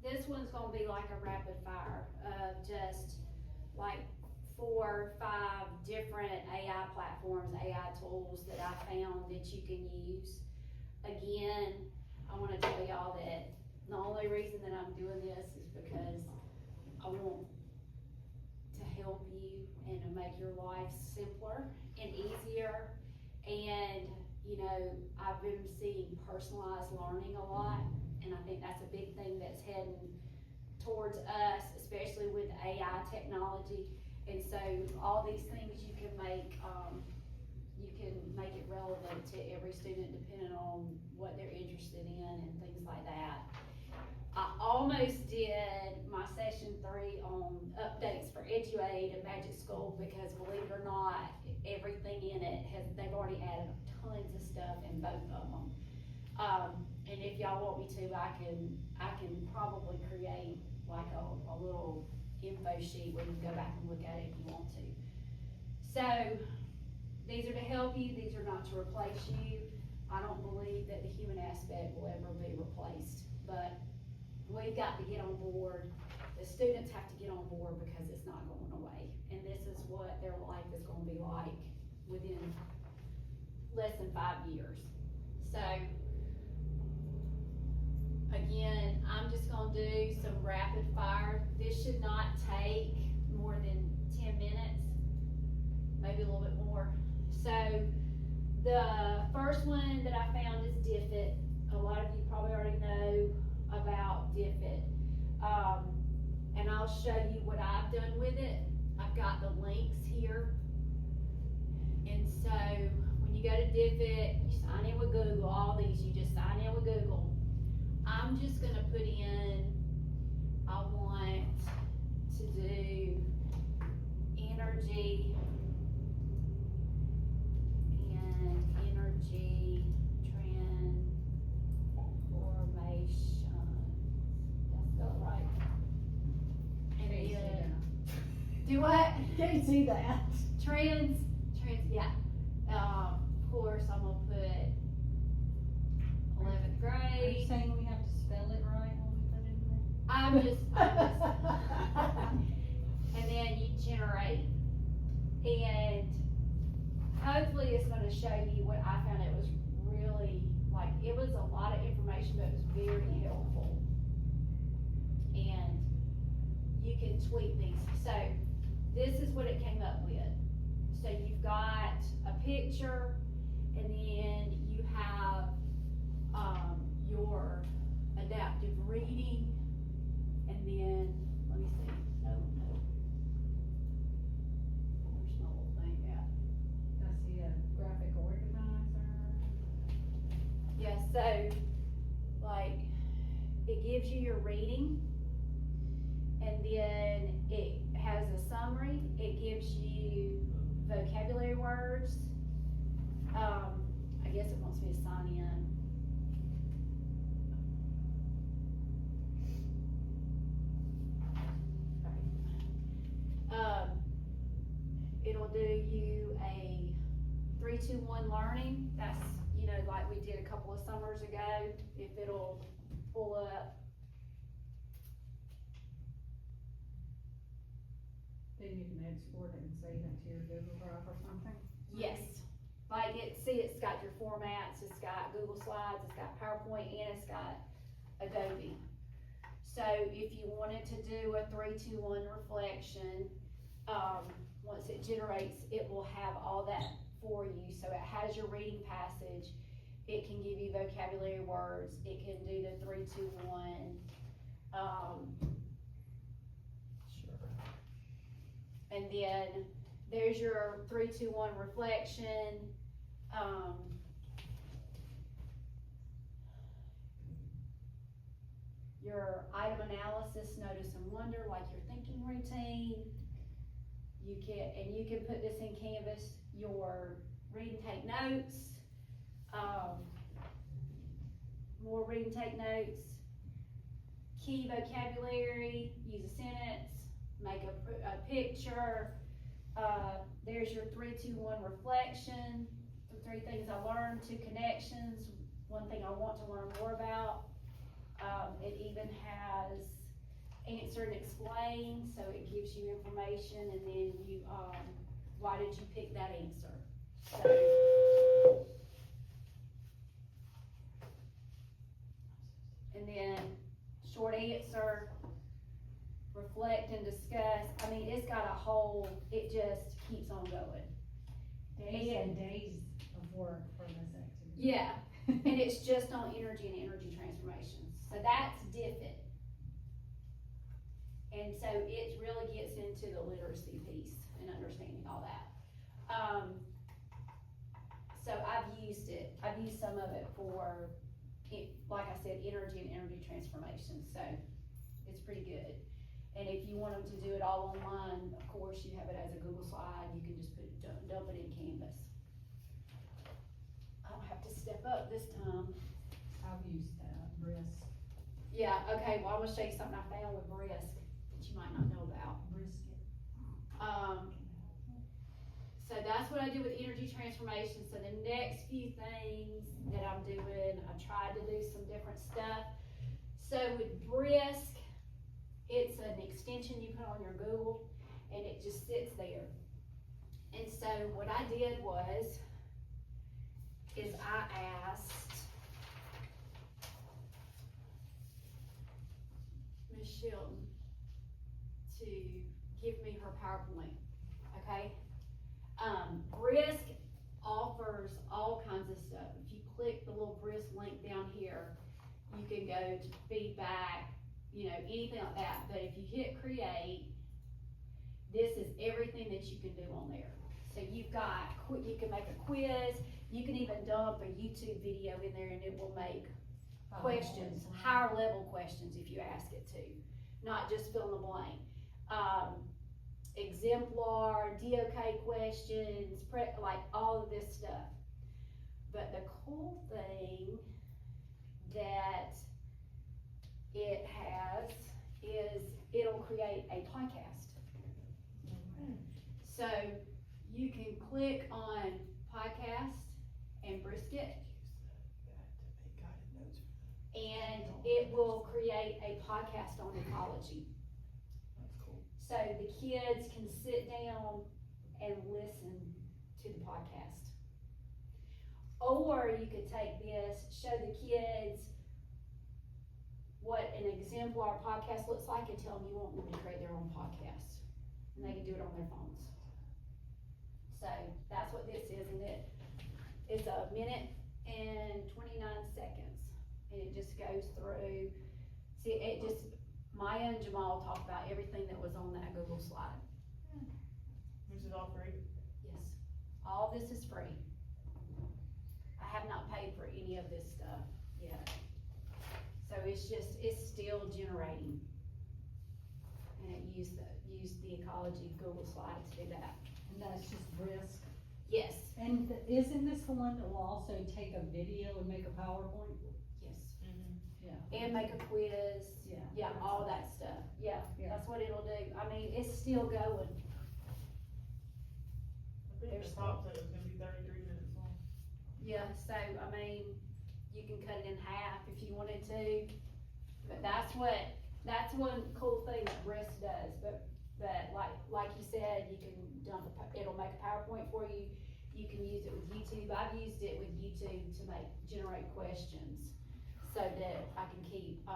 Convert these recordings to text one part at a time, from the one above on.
This one's gonna be like a rapid fire of just like 4 or 5 different AI platforms, AI tools that I found that you can use. Again, I wanna tell y'all that the only reason that I'm doing this is because I want to help you and to make your life simpler and easier. And, you know, I've been seeing personalized learning a lot, and I think that's a big thing that's heading towards us, especially with AI technology. And so all these things you can make it relevant to every student depending on what they're interested in and things like that. I almost did my session 3 on updates for EduAid and Magic School because believe it or not, everything in it they've already added tons of stuff in both of them. And if y'all want me to, I can probably create like a little info sheet where you can go back and look at it if you want to. So these are to help you, these are not to replace you. I don't believe that the human aspect will ever be replaced, but we've got to get on board. The students have to get on board because it's not going away. And this is what their life is gonna be like within less than 5 years. So, again, I'm just gonna do some rapid fire. This should not take more than 10 minutes, maybe a little bit more. So, the first one that I found is DIFIT. A lot of you probably already know about DIFIT. And I'll show you what I've done with it. I've got the links here. And so when you go to DIFIT, you sign in with Google. All these, you just sign in with Google. I'm just gonna put in, I want to do energy and energy transformation. That's the right. And then, do what? Can't see that. Trans, yeah. Of course, I'm gonna put 11th Are you grade. saying we have to spell it right when we put it in there? I'm just, and then you generate. And hopefully it's gonna show you what I found. It was really, like, it was a lot of information, but it was very helpful. And you can tweak these. So this is what it came up with. So you've got a picture, and then you have your adaptive reading, and then, let me see, no, where's my little thing at? I see a graphic organizer. Yeah, so, like, it gives you your reading, and then it has a summary, it gives you vocabulary words. I guess it wants me to sign in. It'll do you a 3-2-1 learning. That's, you know, like we did a couple of summers ago. If it'll pull up. Then you can export it and save it to your Google Drive or something? Yes. Like it's got your formats, it's got Google Slides, it's got PowerPoint, and it's got Adobe. So if you wanted to do a 3-2-1 reflection, once it generates, it will have all that for you. So it has your reading passage, it can give you vocabulary words, it can do the 3-2-1. And then there's your 3-2-1 reflection. Your item analysis, notice and wonder, like your thinking routine. You can put this in Canvas, your read and take notes, more read and take notes, key vocabulary, use a sentence, make a picture. There's your 3-2-1 reflection, the 3 things I learned, 2 connections, 1 thing I want to learn more about. answer and explain, so it gives you information, and then you, why did you pick that answer? So, and then short answer, reflect and discuss. I mean, it's got a whole, it just keeps on going. Days and days of work for this activity. Yeah, and it's just on energy and energy transformations, so that's different. And so it really gets into the literacy piece and understanding all that. So I've used it, I've used some of it for, like I said, energy and energy transformation, so it's pretty good. And if you want them to do it all online, of course, you have it as a Google slide, you can just dump it in Canvas. I don't have to step up this time. I've used that, Brisk. Yeah, okay, well, I'm gonna show you something I found with Brisk that you might not know about. Brisket. So that's what I do with energy transformation. So the next few things that I'm doing, I tried to do some different stuff. So with Brisk, it's an extension you put on your Google, and it just sits there. And so what I did is I asked Ms. Shelton to give me her PowerPoint, okay? Brisk offers all kinds of stuff. If you click the little Brisk link down here, you can go to feedback, you know, anything like that. But if you hit create, this is everything that you can do on there. So you've got, you can make a quiz, you can even dump a YouTube video in there and it will make questions, higher level questions if you ask it to, not just fill in the blank. Exemplar, DOK questions, like all of this stuff. But the cool thing that it has is it'll create a podcast. So you can click on podcast and Brisket, and it will create a podcast on ecology. So the kids can sit down and listen to the podcast. Or you could take this, show the kids what an exemplar podcast looks like, and tell them you want them to create their own podcast. And they can do it on their phones. So that's what this is, and it is 1 minute and 29 seconds. And it just goes through, see, it just, Maya and Jamal talked about everything that was on that Google slide. This is all free? Yes, all this is free. I have not paid for any of this stuff yet. So it's still generating. And it used the ecology Google slide to do that. And that's just Brisk. Yes, And isn't this the one that will also take a video and make a PowerPoint? yes. Yeah. And make a quiz. Yeah. Yeah, all that stuff. Yeah, Yeah. that's what it'll do. I mean, it's still going. I think the top said it was gonna be 33 minutes long. Yeah, so, I mean, you can cut it in half if you wanted to, but that's one cool thing that Brisk does, but like you said, you can it'll make a PowerPoint for you, you can use it with YouTube. I've used it with YouTube to generate questions, so that I can keep,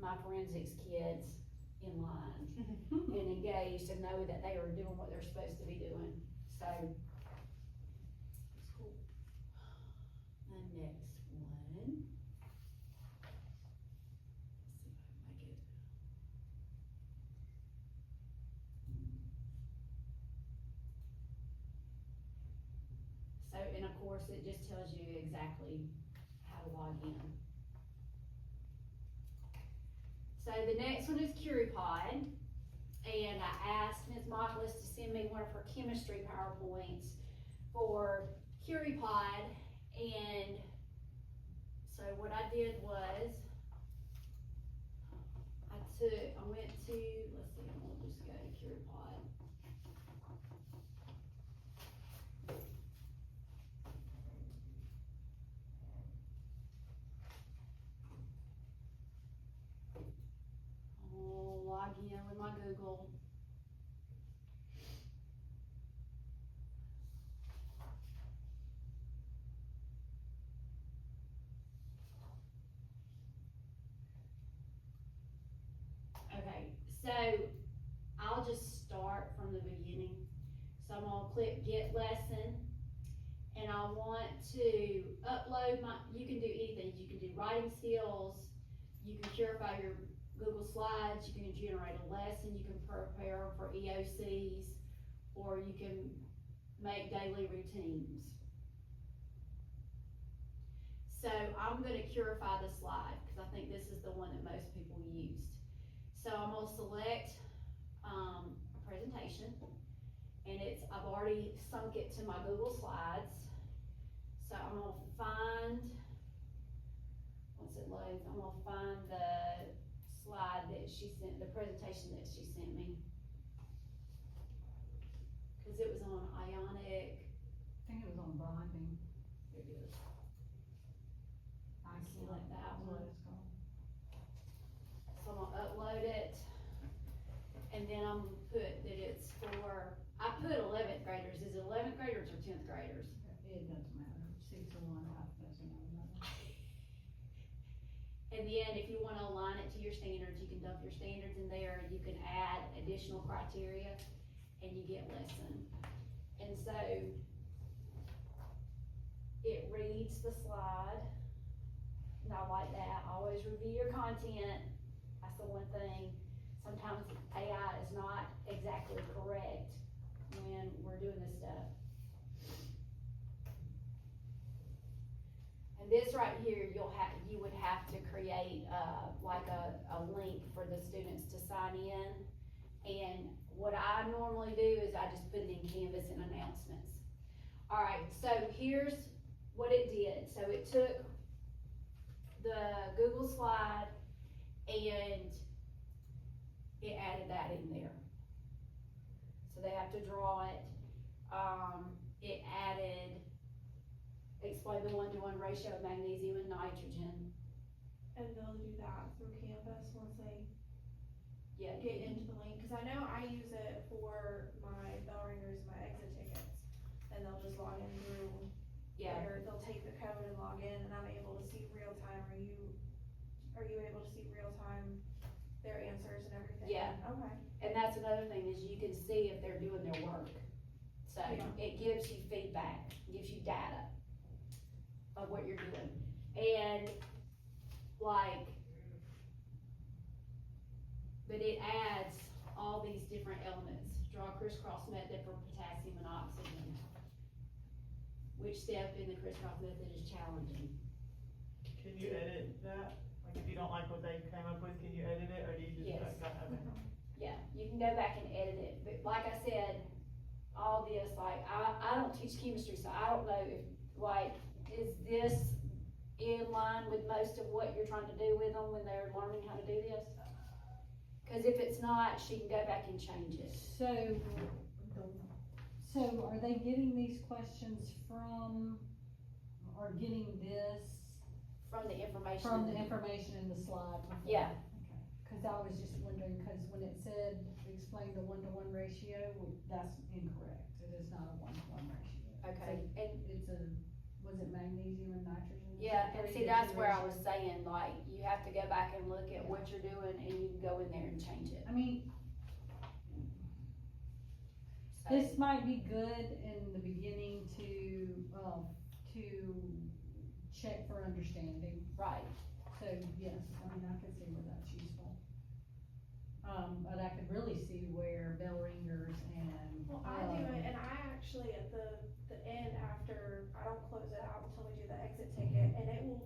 my forensics kids in line and engaged and know that they are doing what they're supposed to be doing, so. It's cool. The next one. Let's see if I can make it. So, and of course, it just tells you exactly how to log in. So the next one is CurryPod, and I asked Ms. Michaelis to send me one of her chemistry PowerPoints for CurryPod, and so what I did was, I went to, let's see, I'm gonna just go to CurryPod. I'll just start from the beginning. So I'm gonna click get lesson, and I want to upload you can do anything, you can do writing skills, you can purify your Google Slides, you can generate a lesson, you can prepare for EOCs, or you can make daily routines. So I'm gonna purify the slide, cause I think this is the one that most people used. So I'm gonna select, a presentation, and I've already sunk it to my Google Slides. So I'm gonna find, once it loads, I'm gonna find the slide that she sent, the presentation that she sent me. Cause it was on Ionic, I think it was on bonding. here it is. I Select that That's one. what it's called. So I'm gonna upload it, and then I'm gonna put that it's for, I put 11th graders, is it 11th graders or 10th graders? It doesn't matter, 6 or 1, half doesn't matter. And then if you wanna align it to your standards, you can dump your standards in there, you can add additional criteria, and you get lesson. And so, it reads the slide, and I like that, always review your content, that's the one thing. Sometimes AI is not exactly correct when we're doing this stuff. And this right here, you would have to create, like a link for the students to sign in. And what I normally do is I just put it in Canvas and announcements. Alright, so here's what it did. So it took the Google slide and it added that in there. So they have to draw it. It added, explain the 1-to-1 ratio of magnesium and nitrogen. And they'll do that through Canvas once they Yeah. get into the link, cause I know I use it for my bell ringers, my exit tickets, and they'll just log in through. Yeah. Or they'll take the code and log in, and I'm able to see real time, are you able to see real time their answers and everything? Yeah. Okay. And that's another thing is you can see if they're doing their work. So Yeah. it gives you feedback, gives you data of what you're doing. And like, but it adds all these different elements. Draw a crisscross method for potassium and oxygen. Which step in the crisscross method is challenging? Can you edit that? Like, if you don't like what they came up with, can you edit it, or do you just? Yes. Okay. Yeah, you can go back and edit it, but like I said, all this, like, I don't teach chemistry, so I don't know if, like, is this in line with most of what you're trying to do with them when they're learning how to do this? Cause if it's not, she can go back and change it. So are they getting these questions from, or getting this From the information. from the that- information in the slide before? Yeah. Okay, cause I was just wondering, cause when it said, explain the 1-to-1 ratio, that's incorrect, it is not a 1-to-1 ratio. Okay, and, It's was it magnesium and nitrogen? yeah, and see, that's where I was Ratio? saying, like, you have to go back and look at what you're doing, and you can go in there and change it. I mean, So- this might be good in the beginning to check for understanding, Right, so yes, I mean, I could see where that's useful. But I could really see where bell ringers and. Well, I do it, and I actually, at the end, after, I don't close it out until we do the exit ticket, and it will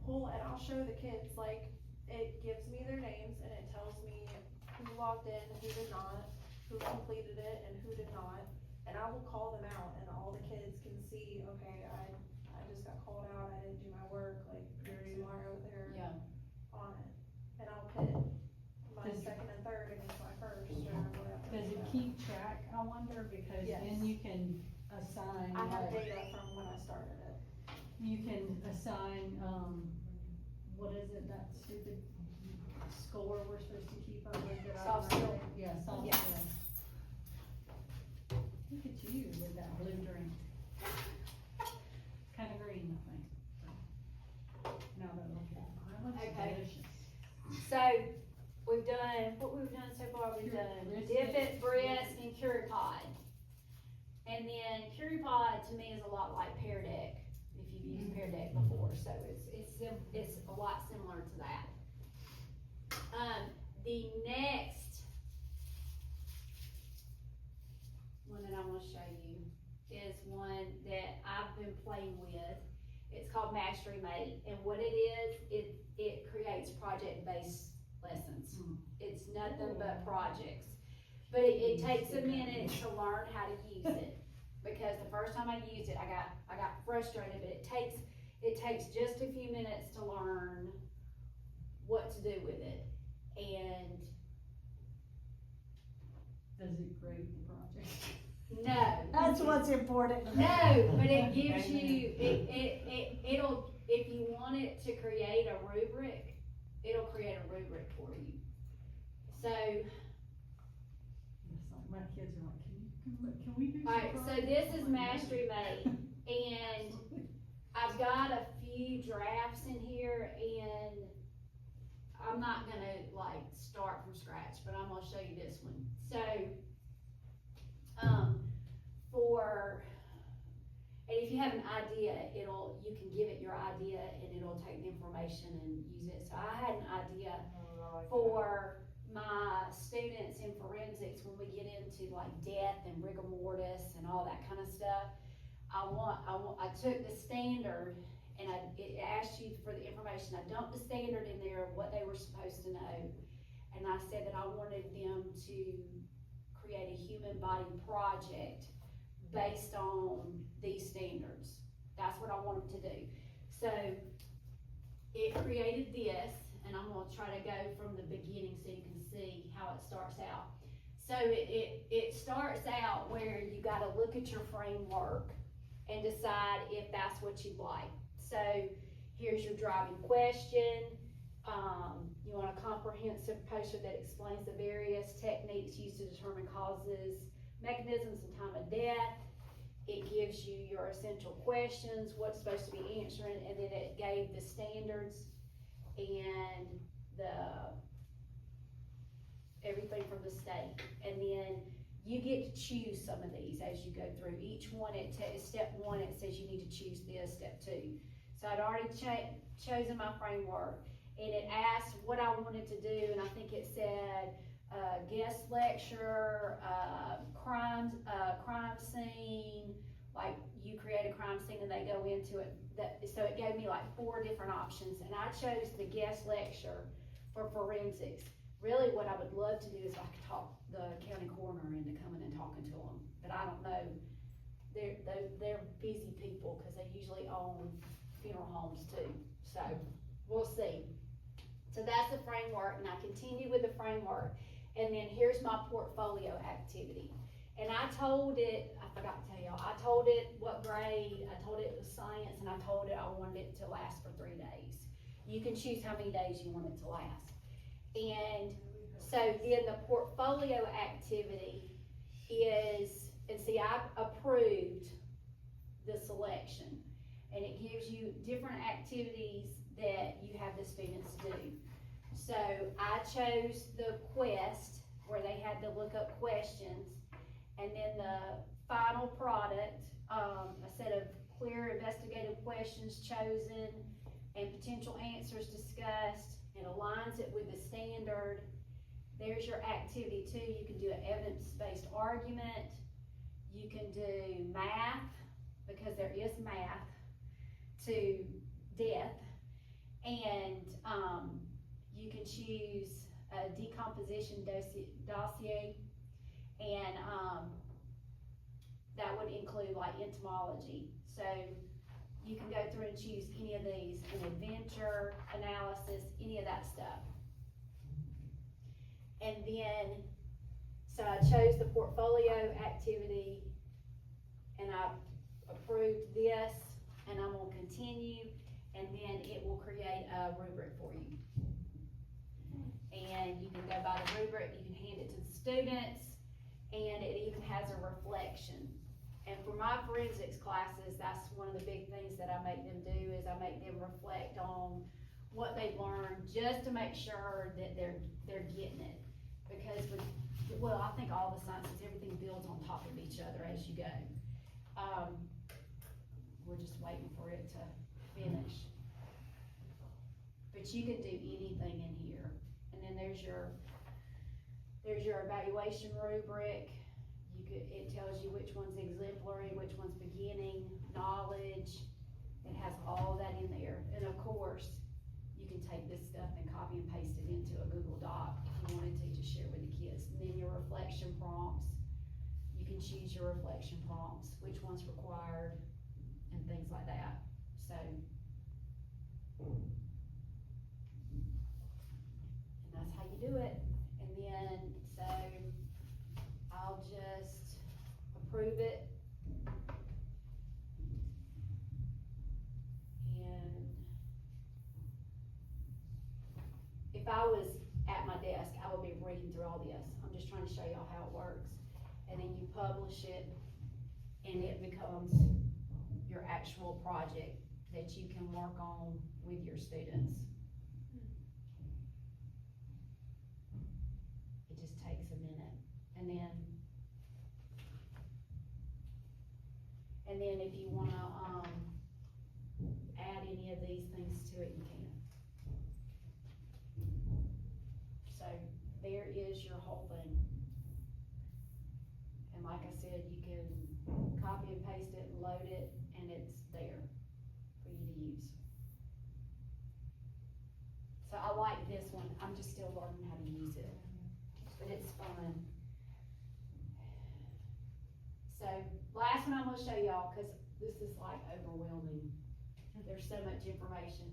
pull, and I'll show the kids, like, it gives me their names, and it tells me who logged in, who did not, who completed it, and who did not, and I will call them out, and all the kids can see, okay, I just got called out, I didn't do my work, like, tomorrow they're yeah, on it, and I'll put my Does- second and third against my first, or whatever. Does it so. keep track, I wonder, because Yes. then you can assign, I have like, data from when I started it. you can assign, what is it, that stupid score we're supposed to keep up with it? Soft skill. Yeah, soft Yeah. skill. Look at you with that blue drink. Kinda green, I think. Now that I look at it, it looks Okay. delicious. so, we've done, what we've done so far, we've done Wrist, Diffit, breast, breast, and Curipod. And then Curipod to me is a lot like Pear Deck, if you've used Pear Deck before, so it's a lot similar to that. The next one that I'm gonna show you is one that I've been playing with. It's called Mastery Mate, and what it is, it creates project-based lessons. It's nothing but projects. But it takes a minute to learn how to use it, because the first time I used it, I got frustrated, but it takes just a few minutes to learn what to do with it. And Does it grade the project? no. That's what's important. No, but it gives you, it'll, if you want it to create a rubric, it'll create a rubric for you. So, It's like my kids are like, can we do some alright, so projects?" this is I'm like, Mastery Mate, and I've got a few drafts in here, and I'm not gonna like start from scratch, but I'm gonna show you this one. So, and if you have an idea, you can give it your idea and it'll take the information and use it. So I had an idea for my students in forensics, when we get into like death and rigor mortis and all that kind of stuff. I took the standard and it asked you for the information. I dumped the standard in there of what they were supposed to know. And I said that I wanted them to create a human body project based on these standards. That's what I want them to do. So it created this, and I'm gonna try to go from the beginning so you can see how it starts out. So it starts out where you gotta look at your framework and decide if that's what you like. So here's your driving question. You want a comprehensive poster that explains the various techniques used to determine causes, mechanisms, and time of death. It gives you your essential questions, what's supposed to be answering, and then it gave the standards and everything from the state. And then you get to choose some of these as you go through. Each one, step one, it says you need to choose this, step two. So I'd already chosen my framework, and it asked what I wanted to do, and I think it said, guest lecture, crime scene, like you create a crime scene and they go into it. So it gave me like 4 different options, and I chose the guest lecture for forensics. Really what I would love to do is I could talk the county coroner into coming and talking to them, but I don't know. They're busy people, cause they usually own funeral homes too, so we'll see. So that's the framework, and I continue with the framework. And then here's my portfolio activity. And I told it, I forgot to tell y'all, I told it what grade, I told it was science, and I told it I wanted it to last for 3 days. You can choose how many days you want it to last. And so then the portfolio activity is, and see, I approved the selection. And it gives you different activities that you have the students do. So I chose the quest, where they had to look up questions, and then the final product, a set of clear investigative questions chosen and potential answers discussed, and aligns it with the standard. There's your activity 2. You can do an evidence-based argument. You can do math, because there is math to death, and you can choose a decomposition dossier, and that would include like entomology. So you can go through and choose any of these, an adventure, analysis, any of that stuff. And then, so I chose the portfolio activity, and I approved this, and I'm gonna continue, and then it will create a rubric for you. And you can go by the rubric, you can hand it to the students, and it even has a reflection. And for my forensics classes, that's one of the big things that I make them do, is I make them reflect on what they've learned, just to make sure that they're getting it. Because well, I think all the sciences, everything builds on top of each other as you go. We're just waiting for it to finish. But you can do anything in here. And then there's your evaluation rubric. It tells you which one's exemplary, which one's beginning, knowledge. It has all that in there. And of course, you can take this stuff and copy and paste it into a Google Doc if you wanted to share with the kids. And then your reflection prompts, you can choose your reflection prompts, which one's required, and things like that. So, and that's how you do it. And then, so, I'll just approve it. And if I was at my desk, I would be reading through all this. I'm just trying to show y'all how it works. And then you publish it, and it becomes your actual project that you can work on with your students. It just takes a minute. And then if you wanna, add any of these things to it, you can. So there is your whole thing. And like I said, you can copy and paste it and load it, and it's there for you to use. So I like this one. I'm just still learning how to use it, but it's fun. So last one I'm gonna show y'all, cause this is like overwhelming. There's so much information.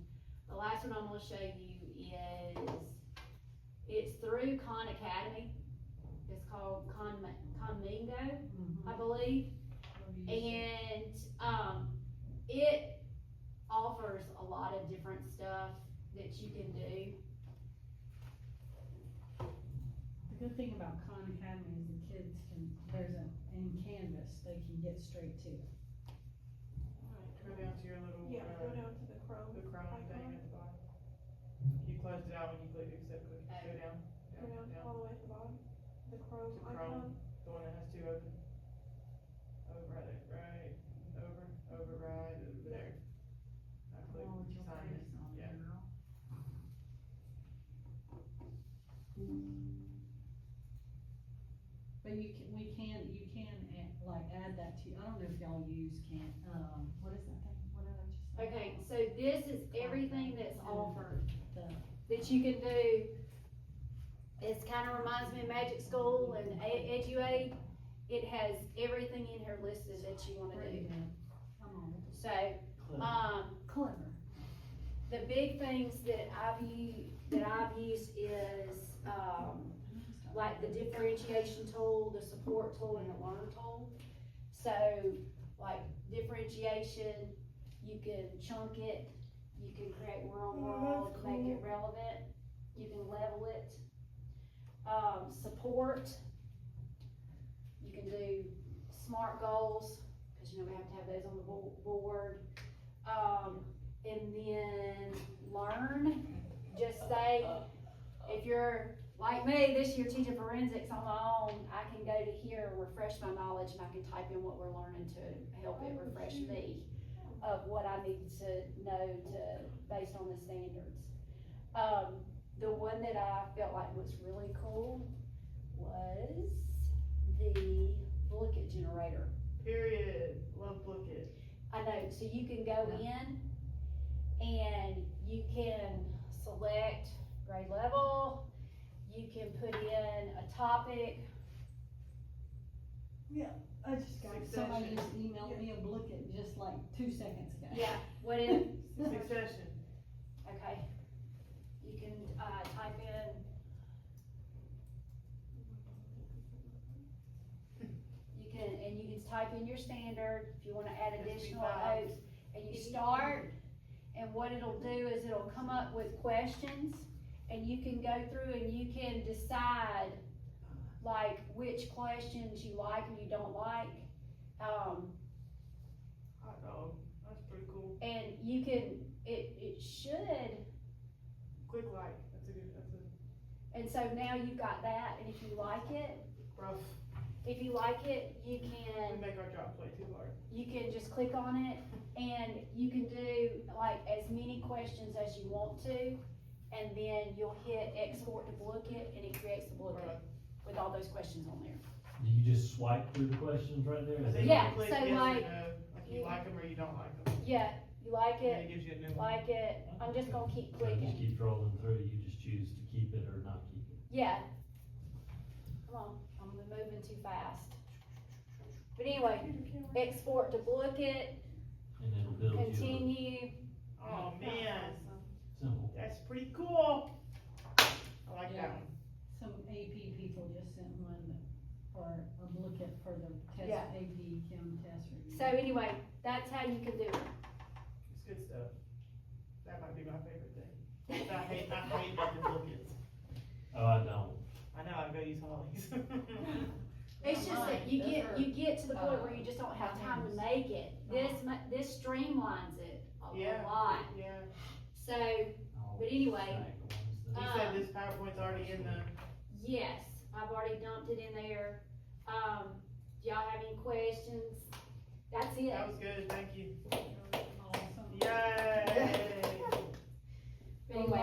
The last one I'm gonna show you is, it's through Khan Academy. It's called Conmingo, I believe. And, it offers a lot of different stuff that you can do. The good thing about Khan Academy is the kids can, in Canvas, they can get straight to it. Go down to your little, Yeah, go down to the Chrome. the Chrome thing icon. at the bottom. You closed it out when you clicked accept cookies. Go down, Go down all the way at the bottom, the Chrome To Chrome. icon. The one that has two open. Over right there, over right over there. I click Oh, with your sign face in, on yeah. there, girl. But you can add that to, I don't know if y'all use what is that thing, what did I just say? Okay, so this is everything that's offered The, that you can do. It kinda reminds me of Magic School and EduAid. It has everything in here listed that you wanna do. come on, So, clever. the big things that I've used is, like the differentiation tool, the support tool, and the learn tool. So, like differentiation, you can chunk it, you can create world, that's make it cool. relevant, you can level it. Support, you can do SMART goals, cause you know we have to have those on the board. And then learn, just say, if you're like me, this year teaching forensics on my own, I can go to here, refresh my knowledge, and I can type in what we're learning to help it refresh me of what I need to know based on the standards. The one that I felt like was really cool was the Blooket generator. Period, love Blooket. I know, so you can go in and you can select grade level, you can put in a topic. I just got, somebody just emailed me a Blooket just like 2 seconds ago. Yeah, what is, Succession. okay, you can, type in, you can type in your standard, if you wanna add additional SB5. oaths, and you start, and what it'll do is it'll come up with questions, and you can go through and you can decide, like, which questions you like and you don't like. Hot dog, that's pretty cool. And you can, it should Click like, that's a And so now you've got that, and if you like it, rough, you we can, make our job play too hard. you can just click on it, and you can do like as many questions as you want to, and then you'll hit export to Blooket, and it creates the Blooket Right. with all those questions on there. Do you just swipe through the questions right there? I Is think that- Yeah, you click so yes or like- no, like you you- like them or you don't like them, Yeah, you like and it, it gives you a new one. like it, I'm just gonna keep So it just clicking, keeps rolling through, you just choose to keep it or not keep it. yeah. Come on, I'm moving too fast. But anyway, export to Blooket, And it'll build you continue, Oh, man, a simple. that's pretty cool. I like Yeah. that one. Some AP people just sent one for a look at for the test, Yeah. AP Chem test review. so anyway, that's how you can do it. It's good stuff. That might be my favorite thing. I hate the Blooket. Oh, I don't. I know, I go use Holly's. It's just that you Those get, are, you get to the point where you just don't have time to make it. This streamlines it Yeah. a lot, Yeah, so, I'll But anyway, snag the ones that- you said this PowerPoint's already in the, yes, I've already dumped it in there. Do y'all have any questions? That's it. that was good, thank you. Awesome. Yay! But anyway,